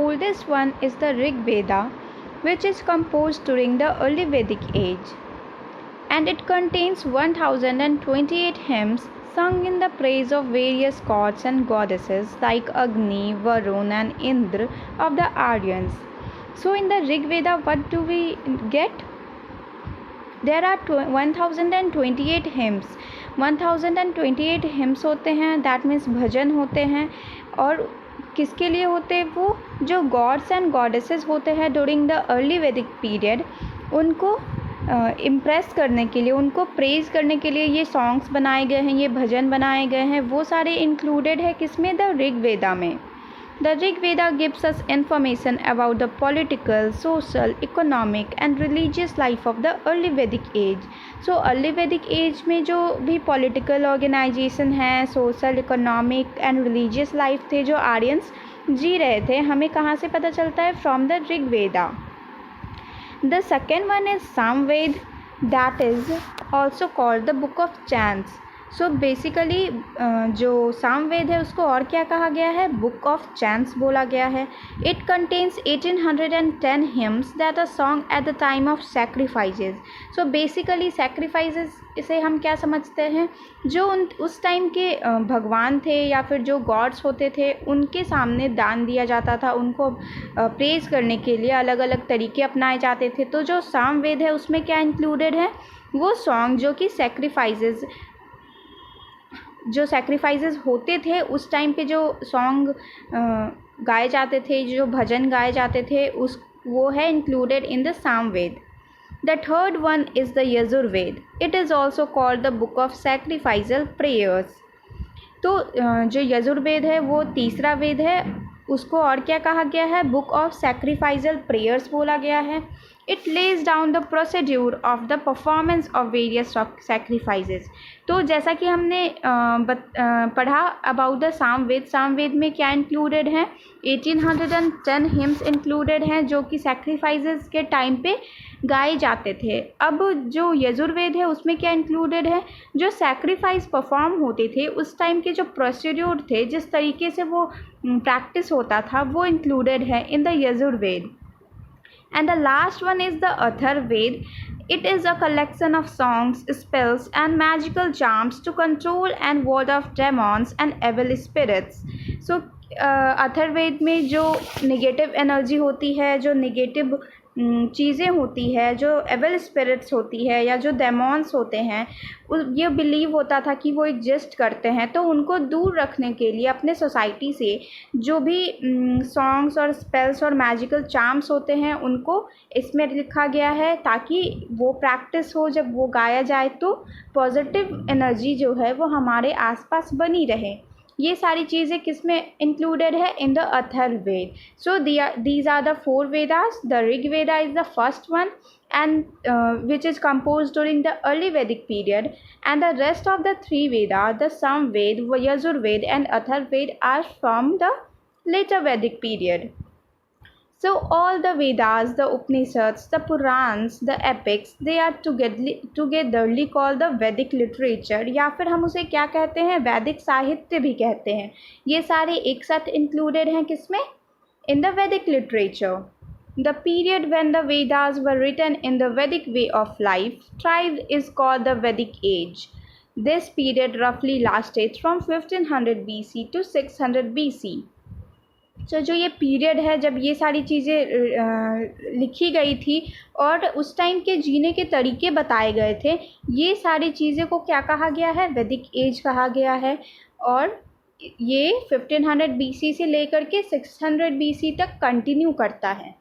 oldest one is the Rig Veda, which is composed during the early Vedic age, and it contains 1028 hymns sung in the praise of various gods and goddesses like Agni, Varun, and Indra of the Aryans. So, in the Rig Veda, what do we get? There are 1028 hymns. 1028 hymns होते हैं, that means भजन होते हैं. और किसके लिए होते हैं? वो जो गॉड्स एंड गॉडेसेस होते हैं ड्यूरिंग द अर्ली वैदिक पीरियड, उनको इम्प्रेस करने के लिए, उनको प्रेज़ करने के लिए ये सॉन्ग्स बनाए गए हैं, ये भजन बनाए गए हैं. वो सारे इंक्लूडेड है किसमें? द ऋग वेदा में. The Rig Veda gives us information about the political, social, economic and religious life of the early Vedic age. So early Vedic age में जो भी political organization है, social, economic and religious life थे जो Aryans जी रहे थे, हमें कहाँ से पता चलता है? From the Rig Veda. The second one is Samved, that is also called the Book of Chants. So basically जो सामवेद है उसको और क्या कहा गया है? बुक ऑफ चैंट्स बोला गया है. It contains 1810 hymns that are song at the time of sacrifices. So basically sacrifices इसे हम क्या समझते हैं? जो उस टाइम के भगवान थे या फिर जो गॉड्स होते थे, उनके सामने दान दिया जाता था. उनको प्रेज़ करने के लिए अलग अलग तरीके अपनाए जाते थे. तो जो सामवेद है उसमें क्या इंक्लूडेड है? वो सॉन्ग जो कि सैक्रिफाइसेस होते थे उस टाइम पे, जो सॉन्ग गाए जाते थे, जो भजन गाए जाते थे, वो है included in the Samaveda. The third one is the Yajurveda. It is also called the book of sacrificial prayers. तो जो यजुर्वेद है वो तीसरा वेद है, उसको और क्या कहा गया है? बुक ऑफ सैक्रिफाइसल प्रेयर्स बोला गया है. It lays down the procedure of the performance of various sacrifices. तो जैसा कि हमने पढ़ा अबाउट द सामवेद, सामवेद में क्या इंक्लूडेड है? 1810 हिम्स इंक्लूडेड हैं जो कि सैक्रिफाइसेस के टाइम पे गाए जाते थे. अब जो यजुर्वेद है उसमें क्या इंक्लूडेड है? जो सैक्रिफाइस परफॉर्म होते थे उस टाइम के जो प्रोसीड्यूर थे, जिस तरीके से वो प्रैक्टिस होता था, वो इंक्लूडेड है in the Yajurveda. And the last one is the Atharvaved. It is a collection of songs, spells and magical charms to control and ward off demons and evil spirits. So Atharvaveda में जो negative energy होती है, जो negative चीज़ें होती है, जो एवल spirits होती है या जो डेमॉन्स होते हैं, ये बिलीव होता था कि वो एग्जिस्ट करते हैं. तो उनको दूर रखने के लिए अपने सोसाइटी से जो भी सॉन्ग्स और स्पेल्स और मैजिकल चार्म्स होते हैं उनको इसमें लिखा गया है, ताकि वो प्रैक्टिस हो, जब वो गाया जाए तो पॉजिटिव एनर्जी जो है वो हमारे आसपास बनी रहे. ये सारी चीज़ें किस में इंक्लूडेड है? In the Atharvaveda. So these are the 4 Vedas. The Rig Veda is the first one and which is composed during the early Vedic period, and the rest of the 3 Vedas, the Samved, Yajurved and Atharvaved, are from the later Vedic period. So all the Vedas, the Upanishads, the Purans, the epics, they are togetherly called the Vedic literature, या फिर हम उसे क्या कहते हैं? वैदिक साहित्य भी कहते हैं. ये सारे एक साथ इंक्लूडेड हैं किसमें? In the Vedic literature. The period when the Vedas were written in the Vedic way of life thrived is called the Vedic age. This period roughly lasted from 1500 BC to 600 BC. So जो ये period है जब ये सारी चीज़ें लिखी गई थी और उस टाइम के जीने के तरीके बताए गए थे, ये सारी चीज़ें को क्या कहा गया है? वैदिक एज कहा गया है. और ये 1500 BC से लेकर के 600 BC तक कंटिन्यू करता है.